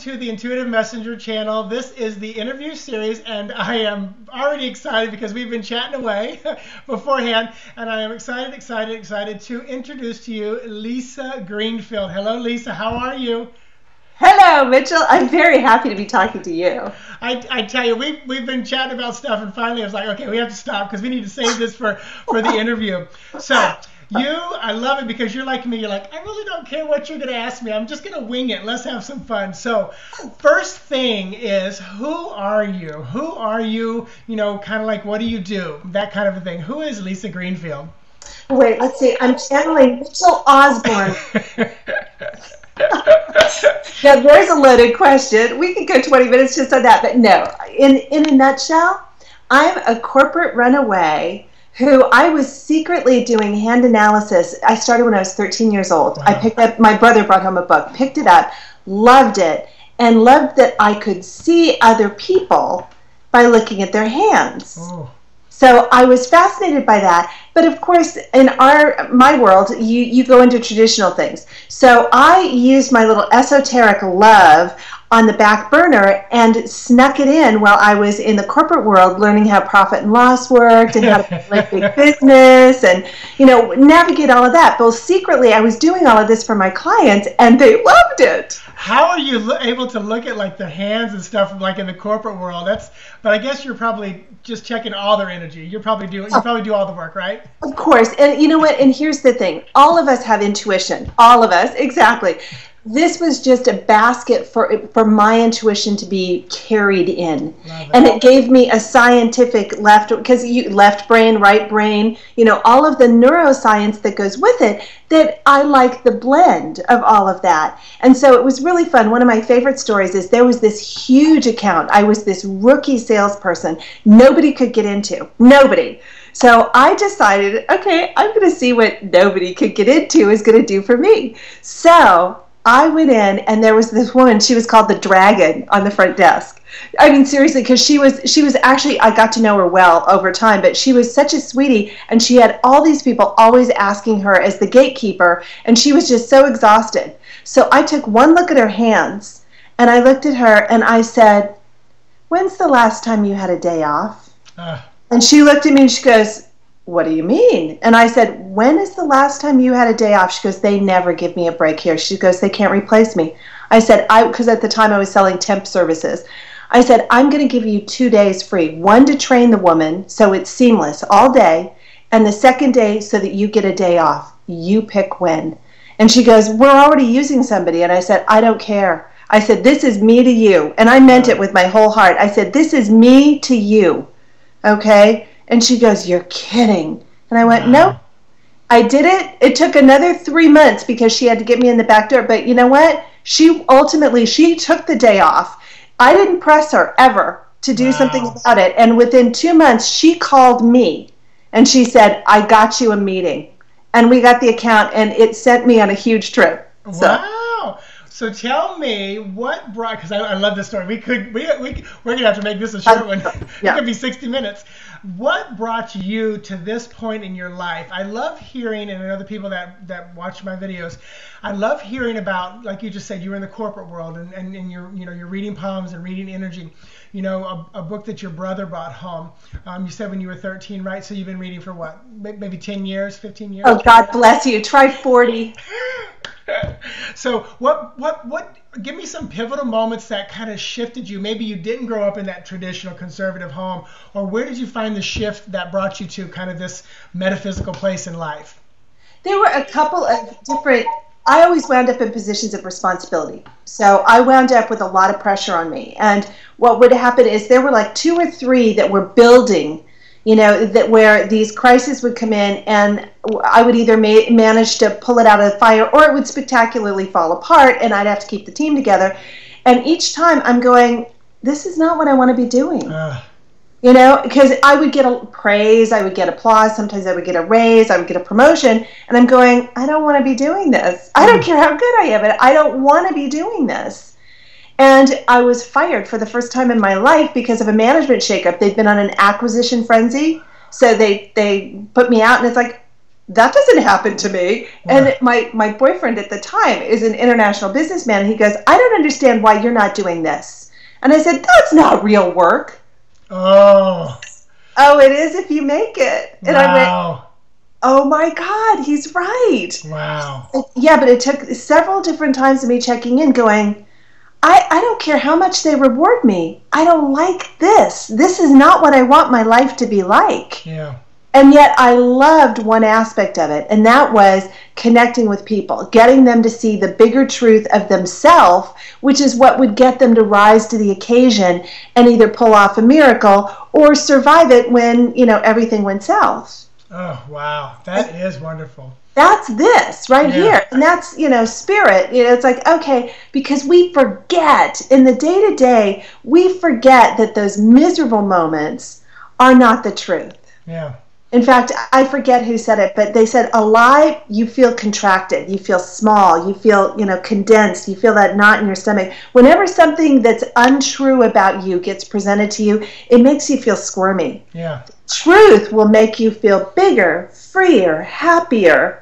to the Intuitive Messenger channel. This is the interview series, and I am already excited because we've been chatting away beforehand, and I am excited to introduce to you Lisa Greenfield. Hello, Lisa. How are you? Hello, Mitchell. I'm very happy to be talking to you. I tell you, we've been chatting about stuff, and finally I was like, okay, we have to stop because we need to save this for the interview. So. I love it because you're like me. You're like, I really don't care what you're going to ask me. I'm just going to wing it. Let's have some fun. So first thing is, who are you? Who are you? You know, kind of like, what do you do? That kind of a thing. Who is Lisa Greenfield? Wait, let's see. I'm channeling Mitchell Osborne. Now, there's a loaded question. We could go 20 minutes just on that. But no, in a nutshell, I'm a corporate runaway who I was secretly doing hand analysis. I started when I was 13 years old. Wow. I picked up, my brother brought home a book, picked it up, loved it, and loved that I could see other people by looking at their hands. Oh. So I was fascinated by that. But of course, in my world, you go into traditional things. So I used my little esoteric love on the back burner and snuck it in while I was in the corporate world learning how profit and loss worked and how to make big business and, you know, navigate all of that. But secretly, I was doing all of this for my clients and they loved it. How are you able to look at like the hands and stuff like in the corporate world? But I guess you're probably just checking all their energy. You probably do all the work, right? Of course. And you know what? And here's the thing. All of us have intuition. All of us. Exactly. This was just a basket for my intuition to be carried in. And it gave me a scientific left brain, right brain, you know, all of the neuroscience that goes with it, that I like the blend of all of that. And so it was really fun. One of my favorite stories is there was this huge account. I was this rookie salesperson. Nobody could get into. Nobody. So I decided, okay, I'm going to see what nobody could get into is going to do for me. So I went in, and there was this woman. She was called the Dragon on the front desk. I mean, seriously, because she was actually, I got to know her well over time, but she was such a sweetie, and she had all these people always asking her as the gatekeeper, and she was just so exhausted. So I took one look at her hands, and I looked at her, and I said, when's the last time you had a day off? And she looked at me, and she goes, what do you mean? And I said, when is the last time you had a day off? She goes, they never give me a break here. She goes, they can't replace me. I said, because at the time I was selling temp services. I said, I'm going to give you 2 days free. One to train the woman so it's seamless all day. And the second day so that you get a day off. You pick when. And she goes, we're already using somebody. And I said, I don't care. I said, this is me to you. And I meant it with my whole heart. I said, this is me to you. Okay? And she goes, you're kidding. And I went, no, I did it. It took another 3 months because she had to get me in the back door. But you know what? She took the day off. I didn't press her ever to do something about it. And within 2 months, she called me and she said, I got you a meeting. And we got the account and it sent me on a huge trip. Wow. So tell me what brought, because I love this story. We're going to have to make this a short one. Yeah. It could be 60 minutes. What brought you to this point in your life? I love hearing, and I know the people that watch my videos, I love hearing about, like you just said, you were in the corporate world and you're reading palms and reading energy. You know, a book that your brother brought home. You said when you were 13, right? So you've been reading for what? Maybe 10 years, 15 years? Oh, God bless you. Try 40. So what give me some pivotal moments that kind of shifted you. Maybe you didn't grow up in that traditional conservative home, or where did you find the shift that brought you to kind of this metaphysical place in life? There were a couple of different, I always wound up in positions of responsibility. So I wound up with a lot of pressure on me. And what would happen is there were like 2 or 3 that were building, you know, that where these crises would come in and I would either manage to pull it out of the fire or it would spectacularly fall apart and I'd have to keep the team together. And each time I'm going, this is not what I want to be doing. You know, because I would get praise, I would get applause, sometimes I would get a raise, I would get a promotion, and I'm going, I don't want to be doing this. I don't care how good I am, but I don't want to be doing this. And I was fired for the first time in my life because of a management shakeup. They'd been on an acquisition frenzy, so they put me out, and it's like, that doesn't happen to me. And my boyfriend at the time is an international businessman. And he goes, I don't understand why you're not doing this. And I said, that's not real work. Oh, it is if you make it. And I went, oh my God, he's right. Wow. Yeah, but it took several different times of me checking in going, I don't care how much they reward me. I don't like this. This is not what I want my life to be like. Yeah. And yet I loved one aspect of it, and that was connecting with people, getting them to see the bigger truth of themselves, which is what would get them to rise to the occasion and either pull off a miracle or survive it when, everything went south. Oh, wow. That is wonderful. That's this right here. And that's, spirit. It's like, okay, because we forget in the day-to-day, we forget that those miserable moments are not the truth. Yeah. In fact, I forget who said it, but they said, alive, you feel contracted, you feel small, you feel, condensed, you feel that knot in your stomach. Whenever something that's untrue about you gets presented to you, it makes you feel squirmy. Yeah. Truth will make you feel bigger, freer, happier.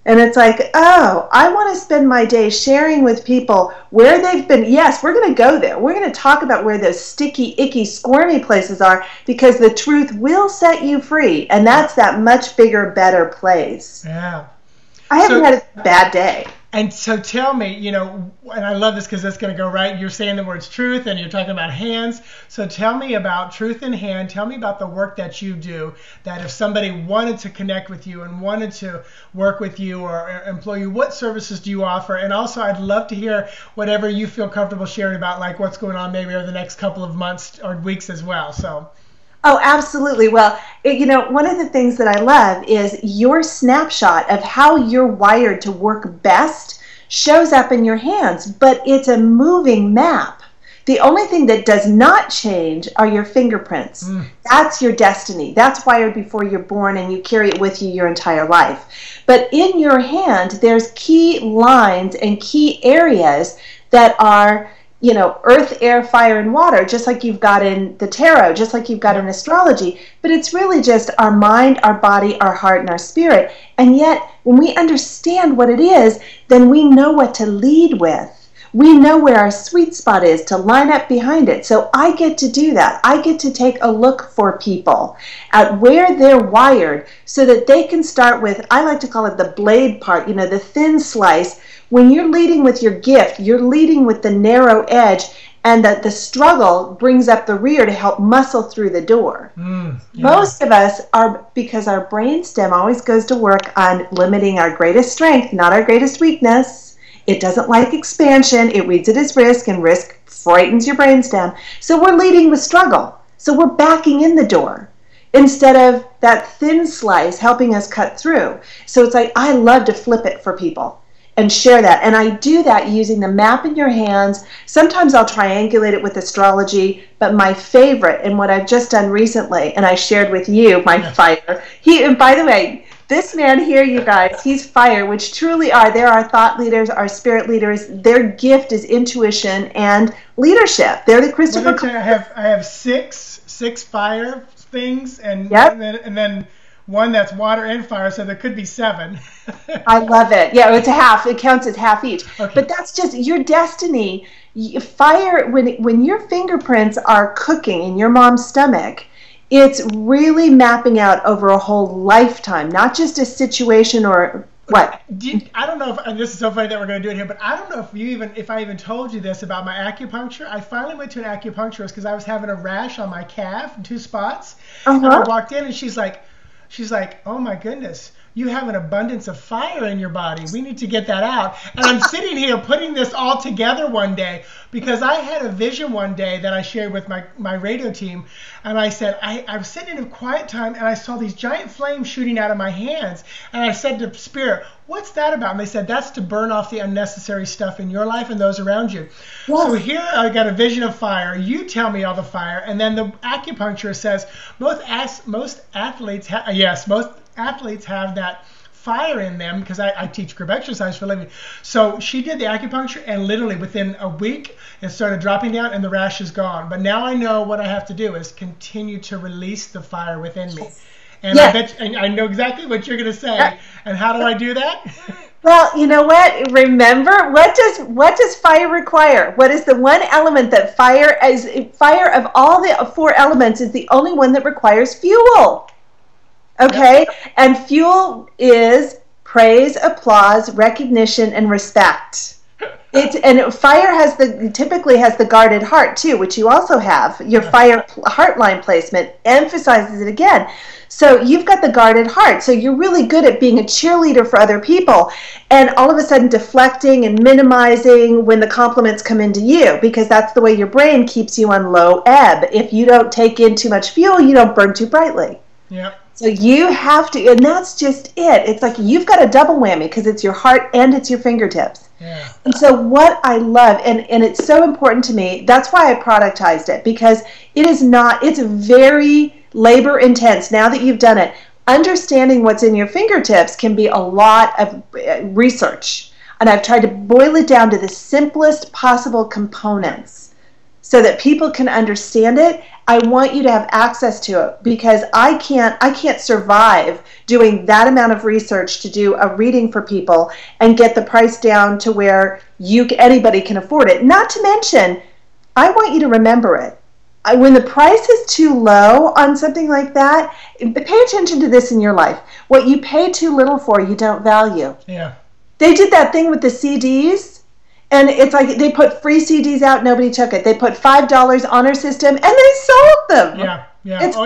And it's like, oh, I want to spend my day sharing with people where they've been. Yes, we're going to go there. We're going to talk about where those sticky, icky, squirmy places are, because the truth will set you free. And that's that much bigger, better place. Yeah. I haven't had a bad day. And so tell me, and I love this because that's going to go right. You're saying the words truth and you're talking about hands. So tell me about truth in hand. Tell me about the work that you do, that if somebody wanted to connect with you and wanted to work with you or employ you, what services do you offer? And also I'd love to hear whatever you feel comfortable sharing about, like what's going on maybe over the next couple of months or weeks as well. So. Oh, absolutely. Well, one of the things that I love is your snapshot of how you're wired to work best shows up in your hands, but it's a moving map. The only thing that does not change are your fingerprints. That's your destiny. That's wired before you're born, and you carry it with you your entire life. But in your hand, there's key lines and key areas that are earth, air, fire, and water, just like you've got in the tarot, just like you've got in astrology. But it's really just our mind, our body, our heart, and our spirit. And yet, when we understand what it is, then we know what to lead with. We know where our sweet spot is to line up behind it. So I get to do that. I get to take a look for people at where they're wired so that they can start with, I like to call it the blade part, the thin slice. When you're leading with your gift, you're leading with the narrow edge, and that the struggle brings up the rear to help muscle through the door. Most of us are, because our brainstem always goes to work on limiting our greatest strength, not our greatest weakness. It doesn't like expansion. It reads it as risk, and risk frightens your brainstem. So we're leading with struggle. So we're backing in the door instead of that thin slice helping us cut through. So it's like, I love to flip it for people and share that. And I do that using the map in your hands. Sometimes I'll triangulate it with astrology, but my favorite, and what I've just done recently, and I shared with you, my fire. And by the way, this man here, you guys, he's fire, which truly are. They're our thought leaders, our spirit leaders. Their gift is intuition and leadership. They're the Christopher. I have six fire things, and then one that's water and fire, so there could be 7. I love it. Yeah, it's a half. It counts as half each. Okay. But that's just your destiny. Fire, when your fingerprints are cooking in your mom's stomach, it's really mapping out over a whole lifetime, not just a situation or what. I don't know if, and this is so funny that we're going to do it here, but I don't know if I even told you this about my acupuncture. I finally went to an acupuncturist because I was having a rash on my calf in 2 spots. And I walked in and she's like, oh my goodness, you have an abundance of fire in your body. We need to get that out. And I'm sitting here putting this all together one day because I had a vision one day that I shared with my radio team. And I said, I was sitting in a quiet time and I saw these giant flames shooting out of my hands. And I said to Spirit, what's that about? And they said, that's to burn off the unnecessary stuff in your life and those around you. Yes. So here I got a vision of fire. You tell me all the fire. And then the acupuncturist says, most athletes have that fire in them because I teach group exercise for a living. So she did the acupuncture, and literally within a week it started dropping down and the rash is gone. But now I know what I have to do is continue to release the fire within me. And I know exactly what you're going to say. Yep. And how do I do that? Well, you know what? Remember, what does fire require? What is the one element that fire of all the 4 elements is the only one that requires fuel? Okay? Yep. And fuel is praise, applause, recognition, and respect. And fire typically has the guarded heart too, which you also have. Your fire heart line placement emphasizes it again. So you've got the guarded heart. So you're really good at being a cheerleader for other people, and all of a sudden deflecting and minimizing when the compliments come into you, because that's the way your brain keeps you on low ebb. If you don't take in too much fuel, you don't burn too brightly. Yeah. So you have to, and that's just it. It's like you've got a double whammy, because it's your heart and it's your fingertips. Yeah. And so what I love, and it's so important to me, that's why I productized it, because it's very labor intense. Now that you've done it, understanding what's in your fingertips can be a lot of research. And I've tried to boil it down to the simplest possible components so that people can understand it. I want you to have access to it, because I can't survive doing that amount of research to do a reading for people and get the price down to where anybody can afford it. Not to mention, I want you to remember it. When the price is too low on something like that, pay attention to this in your life. What you pay too little for, you don't value. Yeah. They did that thing with the CDs. And it's like they put free CDs out, nobody took it. They put $5 honor system, and they sold them. Yeah, yeah. It's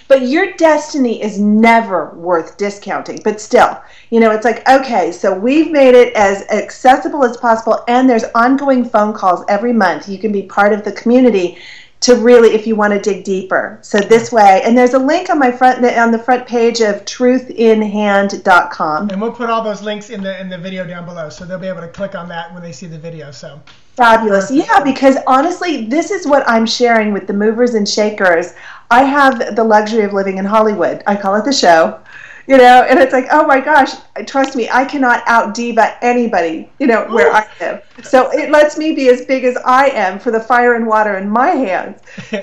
But your destiny is never worth discounting. But still, it's like, okay, so we've made it as accessible as possible, and there's ongoing phone calls every month. You can be part of the community to really, if you want to dig deeper. So this way, and there's a link on the front page of truthinhand.com. And we'll put all those links in the video down below, so they'll be able to click on that when they see the video. So fabulous. Yeah, because honestly, this is what I'm sharing with the movers and shakers. I have the luxury of living in Hollywood. I call it the show. And it's like, oh my gosh, trust me, I cannot out-diva anybody, where I live. So it lets me be as big as I am for the fire and water in my hands.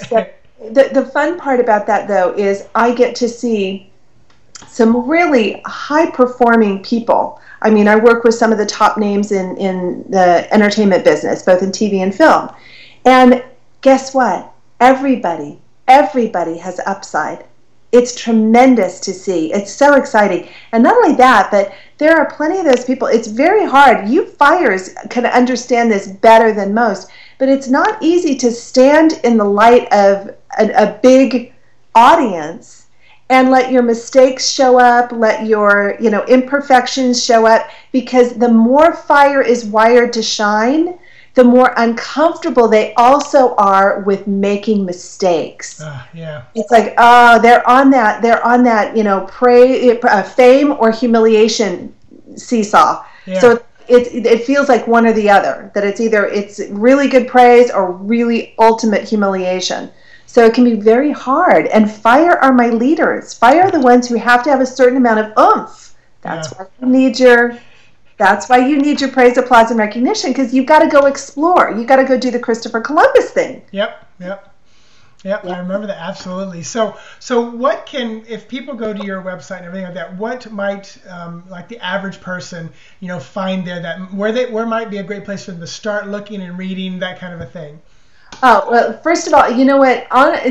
So the fun part about that, though, is I get to see some really high-performing people. I mean, I work with some of the top names in the entertainment business, both in TV and film. And guess what? Everybody has upside. It's tremendous to see. It's so exciting. And not only that, but there are plenty of those people. It's very hard. You fires can understand this better than most, but it's not easy to stand in the light of a big audience and let your mistakes show up, let your imperfections show up, because the more fire is wired to shine, the more uncomfortable they also are with making mistakes. Yeah. It's like, they're on that, fame or humiliation seesaw. Yeah. So it feels like one or the other, that it's really good praise or really ultimate humiliation. So it can be very hard. And fire are my leaders. Fire are the ones who have to have a certain amount of oomph. That's why you need your praise, applause, and recognition, because you've got to go explore. You've got to go do the Christopher Columbus thing. Yep. I remember that, absolutely. So what if people go to your website and everything like that, what might like the average person find there that where might be a great place for them to start looking and reading, that kind of a thing? Oh, well, first of all, you know what?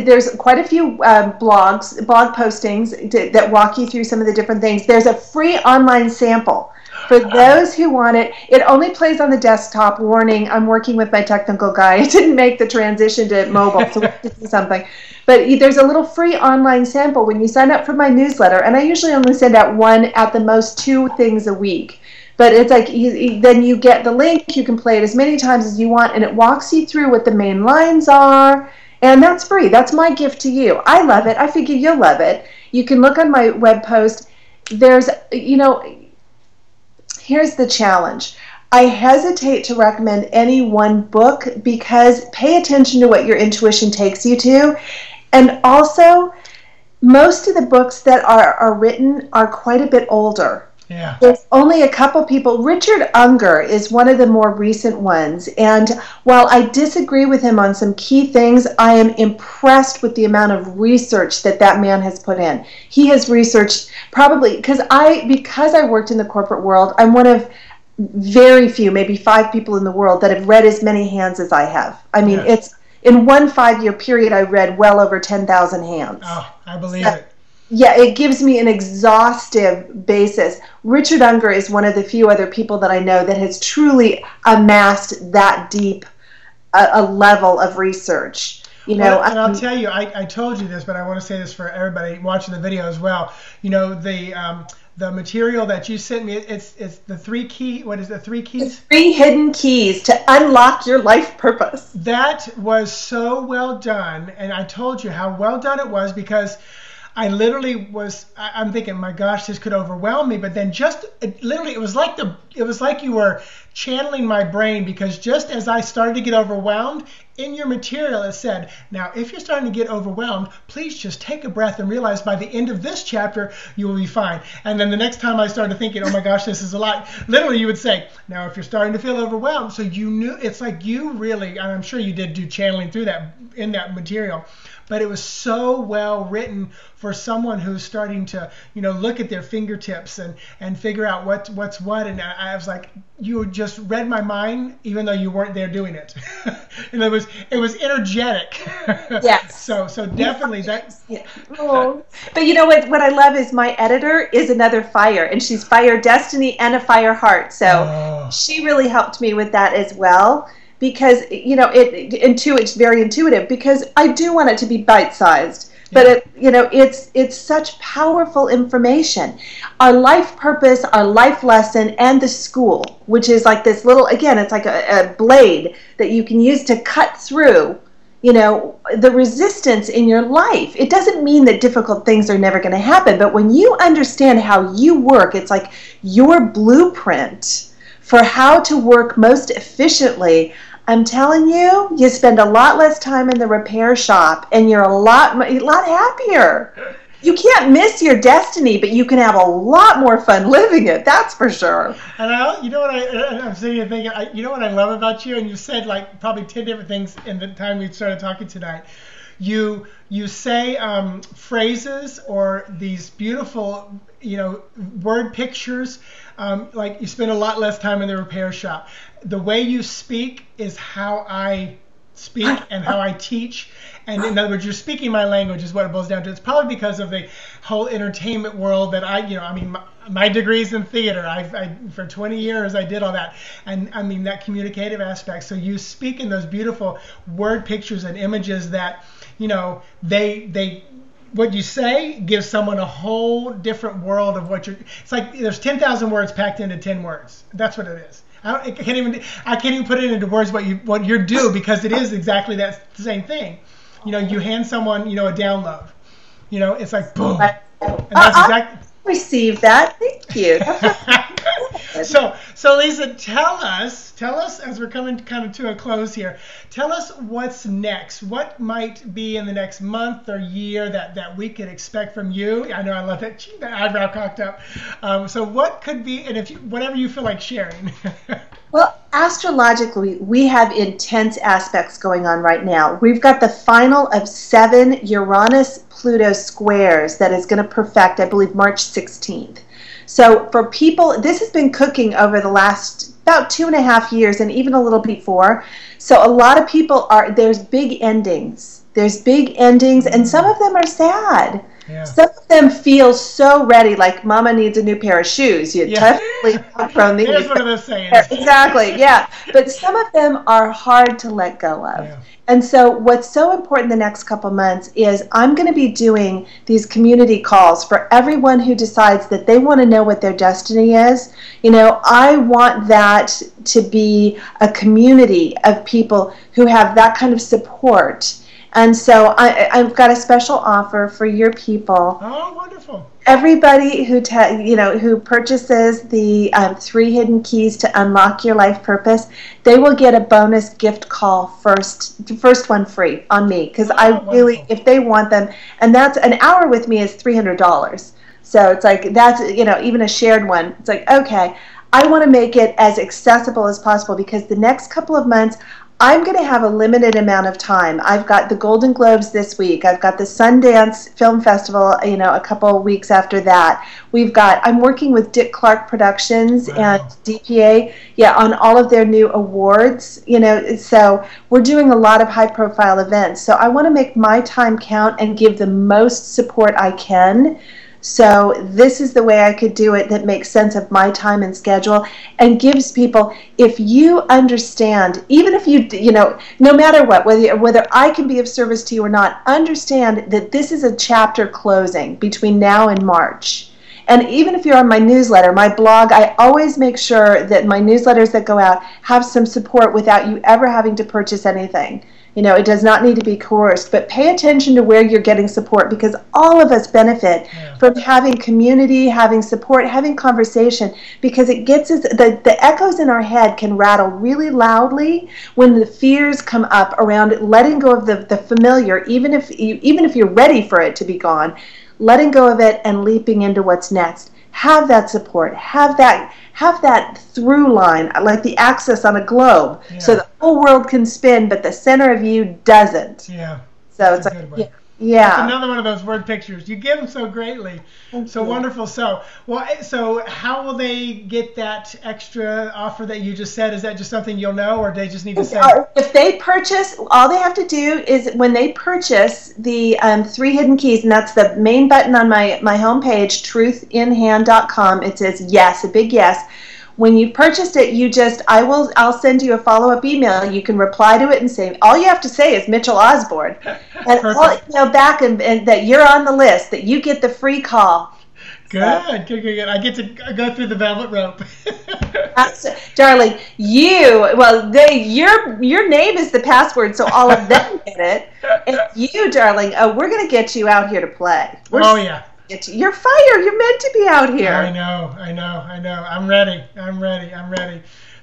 There's quite a few blog postings that walk you through some of the different things. There's a free online sample. For those who want it, it only plays on the desktop. Warning, I'm working with my technical guy. I didn't make the transition to mobile, so we have to do something. But there's a little free online sample when you sign up for my newsletter, and I usually only send out one, at the most 2 things a week. But it's like, then you get the link, you can play it as many times as you want, and it walks you through what the main lines are, and that's free. That's my gift to you. I love it. I figure you'll love it. You can look on my web post. There's, here's the challenge. I hesitate to recommend any one book, because pay attention to what your intuition takes you to. And also, most of the books that are written are quite a bit older. Yeah. There's only a couple people. Richard Unger is one of the more recent ones. And while I disagree with him on some key things, I am impressed with the amount of research that that man has put in. He has researched probably, because I worked in the corporate world, I'm one of very few, maybe 5 people in the world that have read as many hands as I have. I mean, it's in one 5-year period, I read well over 10,000 hands. Oh, I believe it. Yeah, it gives me an exhaustive basis. Richard Unger is one of the few other people that I know that has truly amassed that deep a level of research. You know, and I'll tell you, I told you this, but I want to say this for everybody watching the video as well. You know, the material that you sent me, it's the 3 keys. What is the 3 keys? The 3 hidden keys to unlock your life purpose. That was so well done, and I told you how well done it was, because I literally I'm thinking, my gosh, this could overwhelm me. But then it was like you were channeling my brain, because just as I started to get overwhelmed, in your material it said, now if you're starting to get overwhelmed, please just take a breath and realize by the end of this chapter you will be fine. And then the next time I started thinking, oh my gosh, this is a lot, literally you would say, now if you're starting to feel overwhelmed. So you knew, it's like you really, and I'm sure you did do channeling through that in that material, but it was so well written for someone who's starting to, you know, look at their fingertips and figure out what's what. And I was like, you just read my mind, even though you weren't there doing it. And it was energetic. Yes. So definitely that. Yeah. Oh. But you know what I love is my editor is another fire, and she's Fire Destiny and a Fire Heart. So she really helped me with that as well. Because, you know, it's very intuitive, because I do want it to be bite-sized. But, it's such powerful information. Our life purpose, our life lesson, and the school, which is like this little, again, it's like a blade that you can use to cut through, you know, the resistance in your life. It doesn't mean that difficult things are never going to happen. But when you understand how you work, it's like your blueprint for how to work most efficiently. I'm telling you, you spend a lot less time in the repair shop, and you're a lot happier. You can't miss your destiny, but you can have a lot more fun living it. That's for sure. And I'm sitting here thinking, you know what I love about you? And you said like probably 10 different things in the time we started talking tonight. You say phrases or these beautiful, you know, word pictures. Like you spend a lot less time in the repair shop. The way you speak is how I speak and how I teach. And in other words, you're speaking my language is what it boils down to. It's probably because of the whole entertainment world that my degree's in theater. I for 20 years I did all that. And I mean that communicative aspect. So you speak in those beautiful word pictures and images that, you know, they what you say gives someone a whole different world of what it's like there's 10,000 words packed into 10 words. That's what it is. I can't even put it into words what you do, because it is exactly that same thing. You know, you hand someone, you know, a download. You know, it's like boom. And that's exactly. Receive that. Thank you. So Lisa, tell us as we're coming kind of to a close here. Tell us what's next. What might be in the next month or year that we could expect from you? I know I love that eyebrow cocked up. So what could be, and whatever you feel like sharing. Well, astrologically, we have intense aspects going on right now. We've got the final of 7 Uranus-Pluto squares that is going to perfect, I believe, March 16th. So for people, this has been cooking over the last about 2.5 years and even a little before. So a lot of people there's big endings. There's big endings, and some of them are sad. Yeah. Some of them feel so ready, like Mama needs a new pair of shoes. You totally outgrown these. Here's one of those sayings. Exactly, yeah. But some of them are hard to let go of. Yeah. And so what's so important the next couple months is I'm going to be doing these community calls for everyone who decides that they want to know what their destiny is. You know, I want that to be a community of people who have that kind of support. And so I've got a special offer for your people. Oh, wonderful. Everybody who purchases the 3 hidden keys to unlock your life purpose, they will get a bonus gift call first, the first one free on me, because I really, if they want them, and that's an hour with me is $300. So it's like, that's, even a shared one. It's like, okay, I want to make it as accessible as possible, because the next couple of months, I'm going to have a limited amount of time. I've got the Golden Globes this week. I've got the Sundance Film Festival, a couple of weeks after that. I'm working with Dick Clark Productions and DPA, on all of their new awards, so we're doing a lot of high profile events. So I want to make my time count and give the most support I can. So this is the way I could do it that makes sense of my time and schedule, and gives people, if you understand, even if no matter what, whether I can be of service to you or not, understand that this is a chapter closing between now and March. And even if you're on my newsletter, my blog, I always make sure that my newsletters that go out have some support without you ever having to purchase anything. It does not need to be coerced, but pay attention to where you're getting support, because all of us benefit from having community, having support, having conversation, because it gets us, the echoes in our head can rattle really loudly when the fears come up around letting go of the familiar, even if you're ready for it to be gone, letting go of it and leaping into what's next. Have that support, have that through line, like the axis on a globe, so the whole world can spin, but the center of you doesn't. Yeah. So it's like, yeah. That's another one of those word pictures. You give them so greatly. So wonderful. So how will they get that extra offer that you just said? Is that just something you'll know, or they just need to say? If they purchase, all they have to do is, when they purchase the 3 hidden keys, and that's the main button on my homepage, truthinhand.com. It says yes, a big yes. When you purchased it, I'll send you a follow-up email. You can reply to it and say, all you have to say is Mitchell Osborne. And back and that you're on the list, that you get the free call. Good. I get to go through the velvet rope. Darling, your name is the password, so all of them get it. And you, darling, we're going to get you out here to play. You're fire. You're meant to be out here. I know. I'm ready.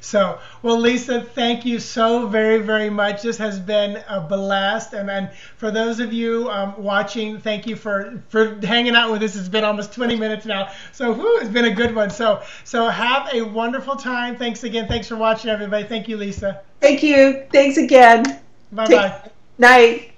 So, well, Lisa, thank you so very, very much. This has been a blast. And for those of you watching, thank you for hanging out with us. It's been almost 20 minutes now. So, it's been a good one. So have a wonderful time. Thanks again. Thanks for watching, everybody. Thank you, Lisa. Thank you. Thanks again. Bye-bye. Night.